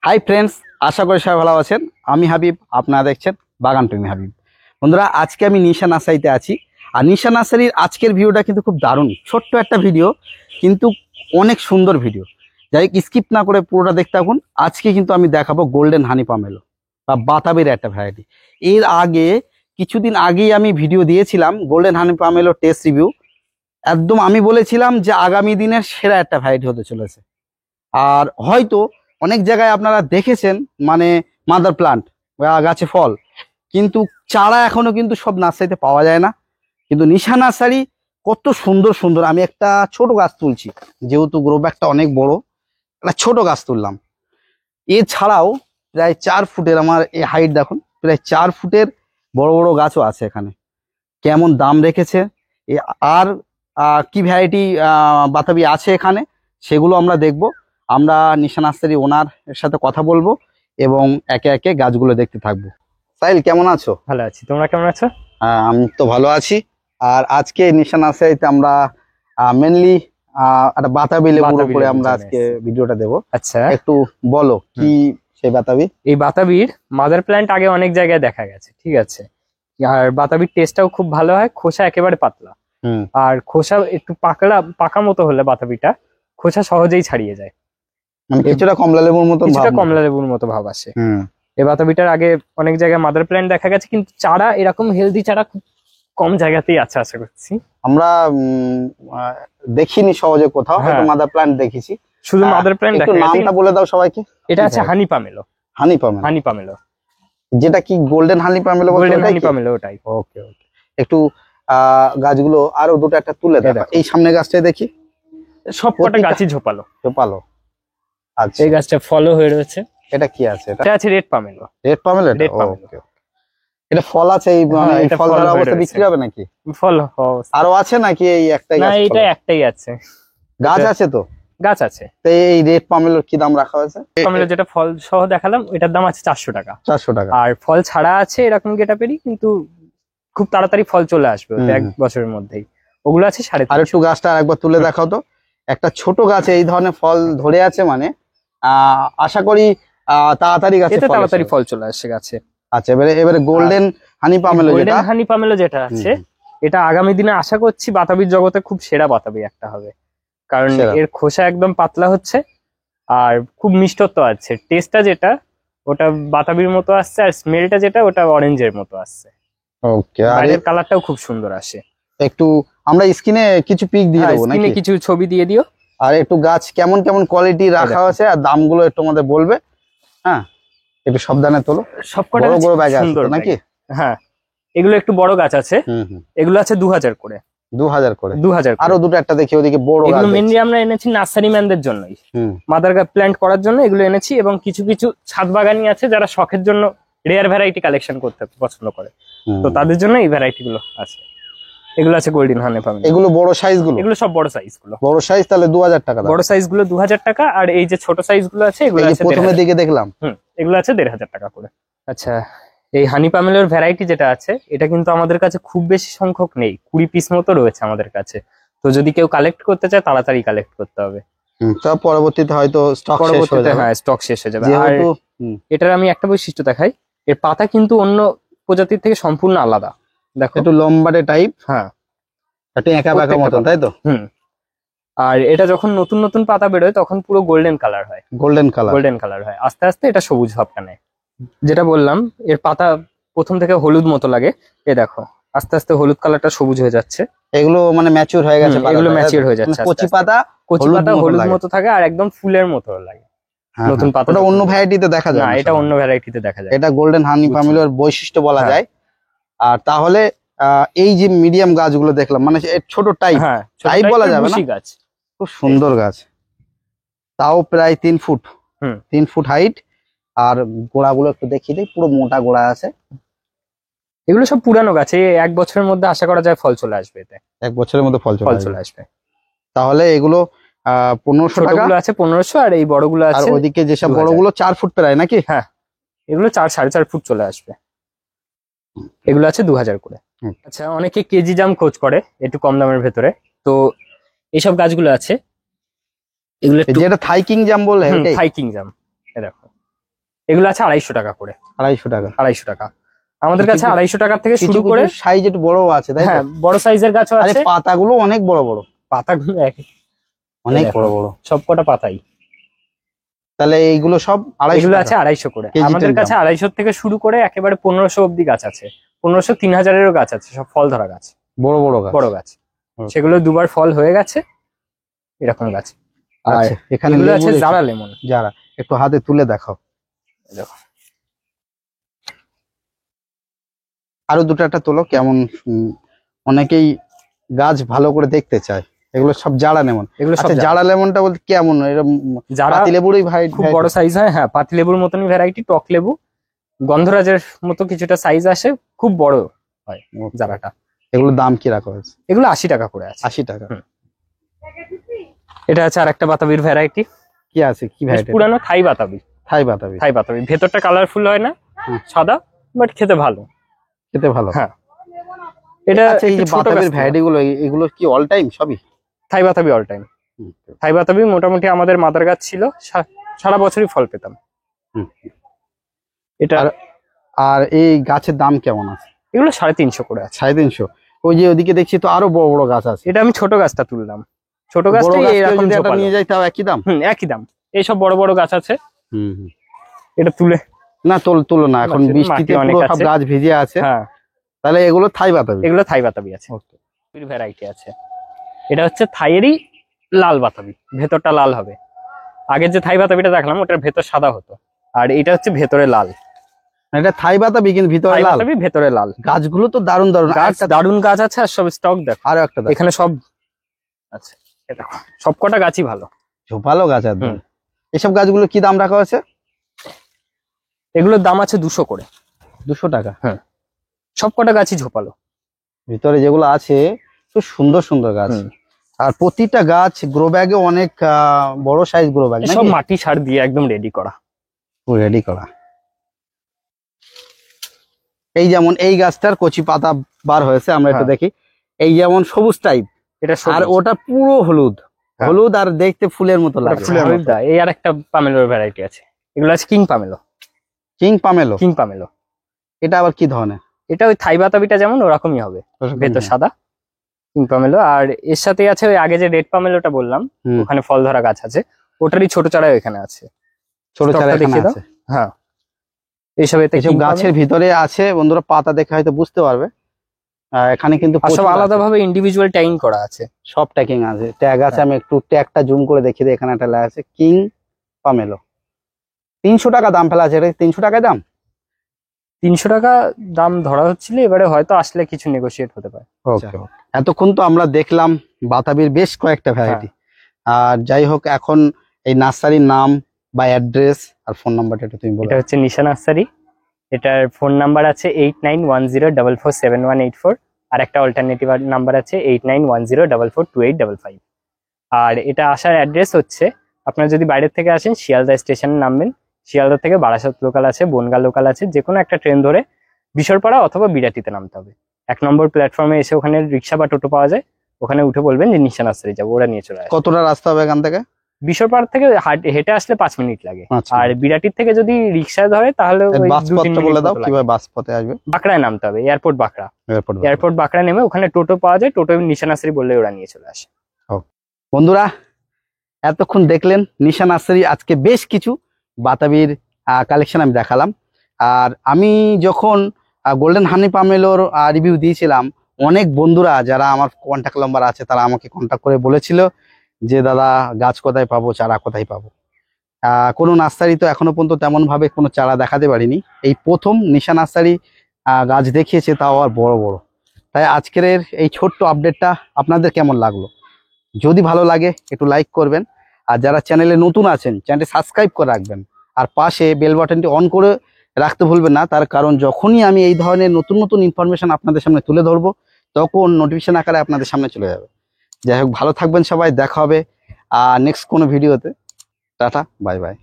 Hi friends, আশা করি সবাই ভালো আছেন। আমি হাবিব, আপনারা দেখছেন বাগান প্রেমী হাবিব। বন্ধুরা, আজকে আমি নিশা নার্সারিতে আছি। আর নিশা নার্সারির আজকের ভিডিওটা কিন্তু খুব দারুণ, ছোট্ট একটা ভিডিও কিন্তু অনেক সুন্দর ভিডিও। যাই হোক, স্কিপ না করে পুরোটা দেখতে থাকুন। আজকে কিন্তু আমি দেখাবো গোল্ডেন হানি পামেলো বা বাতাবির একটা ভ্যারাইটি। এর আগে কিছুদিন আগেই আমি ভিডিও দিয়েছিলাম গোল্ডেন হানি পামেলো টেস্ট রিভিউ। একদম আমি বলেছিলাম যে আগামী দিনের সেরা একটা ভ্যারাইটি হতে চলেছে। আর হয়তো অনেক জায়গায় আপনারা দেখেছেন মানে মাদার প্লান্ট বা গাছে ফল, কিন্তু চারা এখনো কিন্তু সব নার্সারিতে পাওয়া যায় না। কিন্তু নিশা নার্সারি কত সুন্দর সুন্দর, আমি একটা ছোট গাছ তুলছি, যেহেতু গ্রো ব্যাগটা অনেক বড়, একটা ছোট গাছ তুললাম। এছাড়াও প্রায় 4 ফুটের, আমার এই হাইট দেখুন, প্রায় 4 ফুটের বড় বড় গাছও আছে এখানে। কেমন দাম রেখেছে আর কি ভ্যারাইটি বাতাবি আছে এখানে, সেগুলো আমরা দেখব। আমরা নিশা নার্সারি ওনার সাথে কথা বলবো এবং একে একে গাছগুলো দেখতে থাকবো। সাহিল, কেমন আছো? ভালো আছি, তোমরা কেমন আছো? আমি তো ভালো আছি। আর আজকে নিশা নার্সারিতে আমরা মেনলি একটা বাতাবি লেবুর উপরে আমরা আজকে ভিডিওটা দেব। আচ্ছা, একটু বলো কি সেই বাতাবি। এই বাতাবির মাদার প্ল্যান্ট আগে অনেক জায়গায় দেখা গেছে, ঠিক আছে। আর বাতাবির টেস্টটাও খুব ভালো হয়, খোসা একেবারে পাতলা। আর খোসা একটু পাকা মতো হলে বাতাবিটা খোসা সহজেই ছাড়িয়ে যায়, মানে কিছুটা কমলা লেবুর মতো, কিছুটা কমলা লেবুর মতো ভাব আসে। এই বাতাবিটার আগে অনেক জায়গায় মাদার প্ল্যান্ট দেখা গেছে, কিন্তু চারা এরকম হেলদি চারা খুব কম জায়গাতেই আছে আশা করছি। আমরা দেখিনি সহজে কোথাও, হয়তো মাদার প্ল্যান্ট দেখেছি, শুধু মাদার প্ল্যান্ট দেখা গেছে। নামটা বলে দাও সবাইকে। এটা আছে হানি পামেলো। হানি পামেলো, হানি পামেলো, যেটা কি গোল্ডেন হানি পামেলো? গোল্ডেন হানি পামেলো ওটাই। ওকে ওকে, একটু গাছগুলো আরো দুটো একটা তুলে দেখো। এই সামনে গাছটাই দেখি, সবকটা গাছই ঝোপালো ঝোপালো। আচ্ছা, এই গাছটা ফলও হয়ে রয়েছে। এটা কি আছে? এটা আছে red pomelo. Red pomelo, red pomelo. এটা ফল আছে, এই মানে ফল ধরা অবস্থা বিক্রি হবে নাকি? ফল আরো আছে নাকি? এই একটাই গাছ? না, এটা একটাই আছে। গাছ আছে তো? গাছ আছে। তো এই রেড পামেলোর কি দাম রাখা হয়েছে? পামেলো যেটা ফল সহ দেখালাম, এটার দাম আছে 400 টাকা। 400 টাকা। আর ফল ছাড়া আছে এরকম গেটাপেরি, কিন্তু খুব তাড়াতাড়ি ফল চলে আসবে, 1 বছরের মধ্যেই। ওগুলো আছে 350। আর একটু গাছটা আরেকবার তুলে দেখাও তো। একটা ছোট গাছে এই ধরনের ফল ধরে আছে, মানে আশা করি তাড়াতাড়ি গাছে তাড়াতাড়ি ফল চলে আসে গাছে। আচ্ছা, এবারে গোল্ডেন হানি পামেলো, গোল্ডেন হানি পামেলো যেটা আছে, এটা আগামী দিনে আশা করছি বাতাবির জগতে খুব সেরা বাতাবি একটা হবে, কারণ এর খোসা একদম পাতলা হচ্ছে আর খুব মিষ্টত্ব আছে। টেস্টটা যেটা ওটা বাতাবির মতো আসছে, আর স্মেলটা যেটা ওটা অরেঞ্জের মতো আসছে। ওকে, আর এর কালারটাও খুব সুন্দর আসে। একটু আমরা স্ক্রিনে কিছু পিক দিয়ে দেবো নাকি? কিছু ছবি দিয়ে দিও। আর একটু গাছ কেমন কেমন কোয়ালিটি রাখা আছে আর দামগুলো একটু আমাদের বলবে। হ্যাঁ, একটু সাবধানে তোলো। সবকটা বড় বড় ব্যাগ আছে নাকি? হ্যাঁ, এগুলো একটু বড় গাছ আছে। এগুলো আছে 2000 করে। 2000 করে। 2000। আরো দুটো একটা দেখি ওদিকে বড় গাছ। এগুলো মেইনলি আমরা এনেছি নার্সারি ম্যানদের জন্যই, মাদার প্ল্যান্ট করার জন্য এগুলো এনেছি। এবং কিছু কিছু ছাদ বাগানি আছে যারা শখের জন্য রেয়ার ভ্যারাইটি কালেকশন করতে পছন্দ করে, তো তাদের জন্য এই ভ্যারাইটি গুলো আছে। এগুলো আছে গোল্ডেন হানি পামেলো। এগুলো বড় সাইজ গুলো? এগুলো সব বড় সাইজ গুলো। বড় সাইজ তাহলে 2000 টাকা। বড় সাইজ গুলো 2000 টাকা। আর এই যে ছোট সাইজ গুলো আছে এগুলো আছে প্রথমের দিকে দেখলাম, এগুলো আছে 1500 টাকা করে। আচ্ছা, এই হানি পামেলোর ভ্যারাইটি যেটা আছে এটা কিন্তু আমাদের কাছে খুব বেশি সংখ্যক নেই, 20 পিস মতো রয়েছে আমাদের কাছে। তো যদি কেউ কালেক্ট করতে চায় তাড়াতাড়ি কালেক্ট করতে হবে, তা পরবর্তীতে হয়তো স্টক শেষ হয়ে যাবে। হ্যাঁ, স্টক শেষ হয়ে যাবে। আর এটার আমি একটা বৈশিষ্ট্য দেখাই, এর পাতা কিন্তু অন্য প্রজাতির থেকে সম্পূর্ণ আলাদা। দেখো, একটু লম্বাটে টাইপ। হ্যাঁ, একটু একা বাঁকা মতো, তাই তো? আর এটা যখন নতুন নতুন পাতা বেরোয় তখন পুরো গোল্ডেন কালার হয়। গোল্ডেন কালার হয়, আস্তে আস্তে এটা সবুজ ভাবটা নেয়। যেটা বললাম, এর পাতা প্রথম থেকে হলুদ মতো লাগে, এ দেখো আস্তে আস্তে হলুদ কালারটা সবুজ হয়ে যাচ্ছে। এগুলো মানে ম্যাচিউর হয়ে গেছে, এগুলো ম্যাচিউর হয়ে যাচ্ছে। কচি পাতা হলুদ মতো থাকে আর একদম ফুলের মতো লাগে। নতুন পাতা অন্য ভ্যারাইটিতে দেখা যায় না, এটা অন্য ভ্যারাইটিতে দেখা যায়। এটা গোল্ডেন হানি পামেলোর বৈশিষ্ট্য বলা যায়। আর তাহলে এই যে মিডিয়াম গাছগুলো দেখলাম, মানে ছোট টাইপ বলা যাবে না, গাছ খুব সুন্দর গাছ, তাও প্রায় 3 ফুট 3 ফুট হাইট। আর গোড়াগুলো একটু দেখিয়ে দিই, পুরো মোটা গোড়া আছে। এগুলো সব পুরানো গাছ, 1 বছরের মধ্যে আশা করা যায় ফল চলে আসবে। এতে 1 বছরের মধ্যে ফল চলে আসবে। তাহলে এগুলো 1500 টাকা আছে, 1500। আর এই বড়গুলো আছে, আর ওইদিকে যেসব বড়গুলো 4 ফুট প্রায় নাকি? হ্যাঁ, এগুলো 4-4.5 ফুট চলে আসবে। এগুলো আছে 2000 করে। আচ্ছা, অনেকে কেজি জাম খোঁজ করে একটু কম দামের ভেতরে, তো এইসব গাছগুলো আছে। এগুলো যেটা থাইকিং জাম বলে, থাইকিং জাম, দেখো এগুলো আছে 250 টাকা করে। 250 টাকা। 250 টাকা আমাদের কাছে। কিছু- 250 টাকা থেকে কিছু শুরু করে সাইজ একটু বড় আছে, তাই তো? হ্যাঁ, বড় সাইজের গাছও আরে আছে। পাতাগুলো অনেক বড় বড়, পাতাগুলো অনেক দেখো, বড় বড়। সবকটা পাতাই। তাহলে এইগুলো সব 250 এগুলো টাকা আছে 250 করে। কেজিটার আমাদের কাছে দাম। 250 থেকে শুরু করে একেবারে 1500 অব্দি গাছ আছে। 1500, 3000-এরও গাছ আছে, সব ফল ধরা গাছ, বড় বড় গাছ। বড় গাছ। হুম। সেগুলো দুবার ফল হয়ে গেছে, এরকম গাছ। আর আচ্ছা, এখানে এগুলো লেবু আছে রেখে- জারা লেমন। যারা একটু হাতে তুলে দেখাও। দেখো, আরো দুটো একটা তোলো, কেমন অনেকেই গাছ ভালো করে দেখতে চায়। এগুলো সব জারা লেমন। এগুলো সব আচ্ছা, জারা লেমনটা বলতে কেমন? এরকম জারা পাতি লেবুরই ভাই খুব বড় সাইজ হয়। হ্যাঁ, পাতিলেবুর মতনই ভ্যারাইটি, টক লেবু, গন্ধরাজের মতো কিছুটা সাইজ আসে, খুব বড় হয় জারাটা। এগুলোর দাম কি রাখা হয়েছে? এগুলো 80 টাকা করে আছে। 80 টাকা। হুম। এটা আছে আরেকটা বাতাবির ভ্যারাইটি, কি আছে, কি ভ্যারাইটি? পুরানো থাই বাতাবি। থাই বাতাবি। থাই বাতাবি ভেতরটা কালারফুল হয় না, হুম। সাদা, বাট খেতে ভালো। খেতে ভালো। হ্যাঁ, এটা আচ্ছা, এই একটু যে ছোট বাতাবির গাছ। ভ্যারাইটি গুলো, এগুলো কি অল টাইম সবই? থাই বাতাবি অল টাইম। থাই বাতাবি মোটামুটি আমাদের মাদার গাছ ছিল, সারা বছরই ফল পেতাম। হুম। এটা আর এই গাছের দাম কেমন আছে? এগুলো 350 করে আছে। 350। ওই যে ওদিকে দেখছি তো আরো বড় বড় গাছ আছে। এটা আমি ছোট গাছটা তুললাম, ছোট বড় গাছটাই গাছটা এরকম যদি একটা ঝোপালো। নিয়ে যাই তাও একই দাম? একই দাম। এইসব বড় বড় গাছ আছে, হুম হুম। এটা তুলে না, তুলো না, এখন মাটি বৃষ্টিতে অনেক পুরো সব আছে। গাছ ভিজে আছে। হ্যাঁ, তাহলে এগুলো থাই বাতাবি। এগুলো থাই বাতাবি আছে। ভ্যারাইটি আছে। এটা হচ্ছে থাইয়েরই লাল বাতাবি, ভেতরটা লাল হবে। আগের যে থাই বাতাবিটা দেখলাম ওটার ভেতর সাদা হতো, আর এটা হচ্ছে ভেতরে লাল। এটা থাই বাতাবি কিন্তু ভিতরে থাই লাল। বাতাবি ভেতরে লাল। গাছগুলো তো দারুণ দারুণ। গাছ দারুণ গাছ আছে, আর সব স্টক দেখো। আরো একটা দেখো। এখানে সব আছে, এটা সবকটা গাছই ভালো, ঝোপালো গাছ একদম। হুম। এসব গাছগুলো কি দাম রাখা হয়েছে? এগুলোর দাম আছে 200 করে। 200 টাকা। সবকটা গাছই ঝোপালো। ভিতরে যেগুলো আছে খুব সুন্দর সুন্দর গাছ। হুম। আর প্রতিটা গাছ গ্রো ব্যাগে অনেক বড় সাইজ গ্রো ব্যাগ, সব মাটি সার দিয়ে একদম রেডি করা। রেডি করা। এই যেমন এই গাছটার কচি পাতা বার হয়েছে, আমরা একটু হ্যাঁ। দেখি। এই যেমন সবুজ টাইপ, এটা আর সবুজ। ওটা পুরো হলুদ। হ্যাঁ। হলুদ আর দেখতে ফুলের মতো ওটা লাগে। ফুলের মতো। এই আর একটা পামেলোর ভ্যারাইটি আছে, এগুলো আছে কিং পামেলো। কিং পামেলো। কিং পামেলো এটা আবার কি ধরনের? এটা ওই থাই বাতাবিটা যেমন ওরকমই হবে, ভেতর সাদা, কিং পামেলো। আর এর সাথে আছে ওই আগে যে রেড পামেলোটা বললাম, হুম। ওখানে ফল ধরা গাছ আছে, ওটারই ছোট চারাও এখানে আছে। ছোট চারা স্টকটা এখানে দেখিয়ে দাও। আছে। হ্যাঁ, এইসব এতে এসব গাছের ভিতরে আছে, বন্ধুরা পাতা দেখে হয়তো বুঝতে পারবে। এখানে কিন্তু সব প্রচুর আছে। আলাদাভাবে ইন্ডিভিজুয়াল ট্যাগিং করা আছে। সব ট্যাগিং আছে, ট্যাগ আছে। হ্যাঁ। আমি একটু ট্যাগটা জুম করে দেখিয়ে দিই। এখানে একটা লেখা আছে কিং পামেলো। 300 টাকা দাম ফেলা আছে। এটা 300 টাকায় দাম? 300 টাকা দাম ধরা হচ্ছিল, এবারে হয়তো আসলে কিছু নেগোশিয়েট হতে পারে। ওকে। এতক্ষণ তো আমরা দেখলাম বাতাবির বেশ কয়েকটা ভ্যারাইটি। আর যাই হোক, এখন এই নার্সারির নাম বা অ্যাড্রেস আর ফোন নাম্বারটা একটু তুমি বলো। এটা হচ্ছে নিশা নার্সারি। এটার ফোন নাম্বার আছে 8910447184, আর একটা অল্টারনেটিভ নাম্বার আছে 8910442855। আর এটা আসার অ্যাড্রেস হচ্ছে, আপনারা যদি বাইরের থেকে আসেন শিয়ালদা স্টেশনে নামবেন, শিয়ালদা থেকে বারাসাত লোকাল আছে, বনগা লোকাল আছে, যে কোনো একটা ট্রেন ধরে বিশরপাড়া অথবা বিরাটিতে নামতে হবে। 1 নম্বর প্ল্যাটফর্মে এসে ওখানে রিক্সা বা টোটো পাওয়া যায়, ওখানে উঠে বলবেন যে নিশা নার্সারি যাবো, ওরা নিয়ে চলে আসে। কতটা রাস্তা হবে এখান থেকে? বিশরপাড়া থেকে হেঁটে আসলে 5 মিনিট লাগে। আচ্ছা। আর বিরাটির থেকে যদি রিক্সা ধরে তাহলে ওই বাস 2-3 পথটা মিনিট বলে দাও, মতো লাগে। কিভাবে বাস পথে আসবে? বাঁকড়ায় নামতে হবে, airport Bankra. Airport. Airport Bankra নেমে ওখানে টোটো পাওয়া যায়, টোটো নিশা নার্সারি বললে ওরা নিয়ে চলে আসে। বন্ধুরা, এতক্ষণ দেখলেন নিশা নার্সারি আজকে বেশ কিছু বাতাবির কালেকশন আমি দেখালাম। আর আমি যখন গোল্ডেন হানি পামেলোর রিভিউ দিয়েছিলাম, অনেক বন্ধুরা যারা আমার কন্ট্যাক্ট নাম্বার আছে তারা আমাকে কন্ট্যাক্ট করে বলেছিল যে দাদা গাছ কোথায় পাবো, চারা কোথায় পাবো। কোনো নার্সারি তো এখনো পর্যন্ত তেমন ভাবে কোনো চারা দেখাতে পারিনি। এই প্রথম নিশা নার্সারি গাছ দেখিয়েছে, তাও আর বড় বড়। তাই আজকের এই ছোট্ট আপডেটটা আপনাদের কেমন লাগলো? যদি ভালো লাগে একটু লাইক করবেন, আর যারা চ্যানেলে নতুন আছেন চ্যানেলটি সাবস্ক্রাইব করে রাখবেন, আর পাশে বেল বাটনটি অন করে রাখতে ভুলবেন না। তার কারণ যখনই আমি এই ধরনের নতুন নতুন ইনফরমেশন আপনাদের সামনে তুলে ধরবো, তখন নোটিফিকেশন আকারে আপনাদের সামনে চলে যাবে। যাই হোক, ভালো থাকবেন সবাই, দেখা হবে নেক্সট কোনো ভিডিওতে। Tata, bye bye.